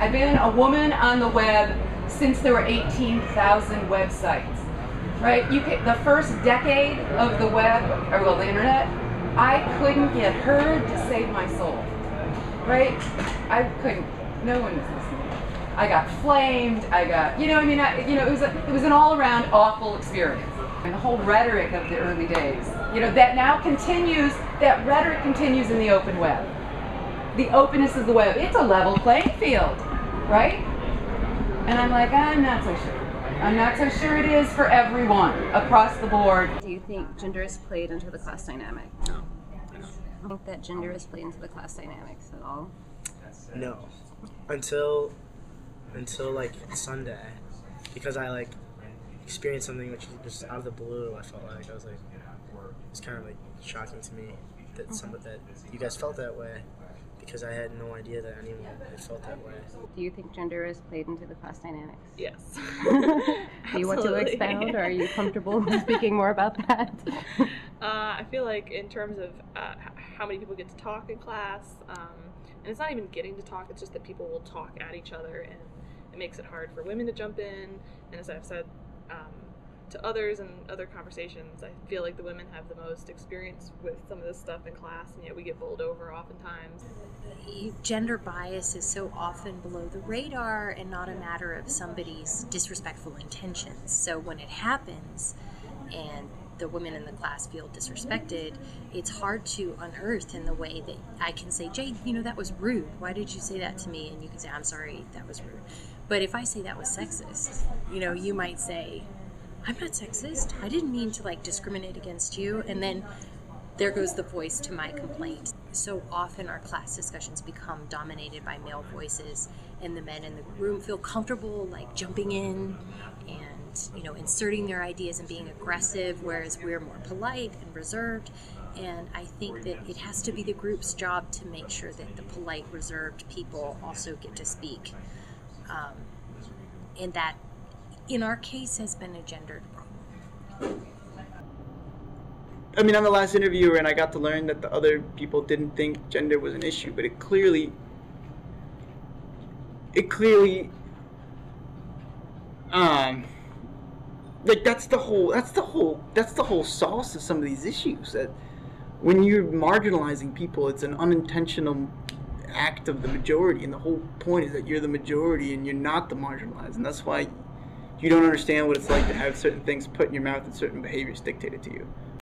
I've been a woman on the web since there were 18,000 websites, right? The first decade of the web, or well, the internet, I couldn't get heard to save my soul, right? I couldn't. No one was listening. I got flamed. I got, it was an all-around awful experience. And the whole rhetoric of the early days, that now continues. That rhetoric continues in the open web. The openness of the web. It's a level playing field, right? And I'm like, I'm not so sure. I'm not so sure it is for everyone across the board. Do you think gender is played into the class dynamic? No. I think that gender is played into the class dynamics at all. No. Until like Sunday, because I like experienced something which was just out of the blue. I felt like it's kind of like shocking to me that that you guys felt that way, because I had no idea that anyone had felt that way. Do you think gender is played into the class dynamics? Yes. Do you want to expound, or are you comfortable speaking more about that? I feel like in terms of how many people get to talk in class, and it's not even getting to talk, it's just that people will talk at each other, and it makes it hard for women to jump in. And as I've said to others in other conversations, I feel like the women have the most experience with some of this stuff in class, and yet we get bowled over oftentimes. Gender bias is so often below the radar and not a matter of somebody's disrespectful intentions. So when it happens and the women in the class feel disrespected, it's hard to unearth in the way that I can say, Jade, that was rude. Why did you say that to me? And you can say, I'm sorry, that was rude. But if I say that was sexist, you might say, I'm not sexist. I didn't mean to discriminate against you. And then there goes the voice to my complaint. So often our class discussions become dominated by male voices, and the men in the room feel comfortable jumping in and inserting their ideas and being aggressive, whereas we're more polite and reserved. And I think that it has to be the group's job to make sure that the polite, reserved people also get to speak. And that, in our case, has been a gendered problem. I mean, I'm the last interviewer, and I got to learn that the other people didn't think gender was an issue, but it clearly, that's the whole sauce of some of these issues. That when you're marginalizing people, it's an unintentional act of the majority, and the whole point is that you're the majority and you're not the marginalized, and that's why you don't understand what it's like to have certain things put in your mouth and certain behaviors dictated to you.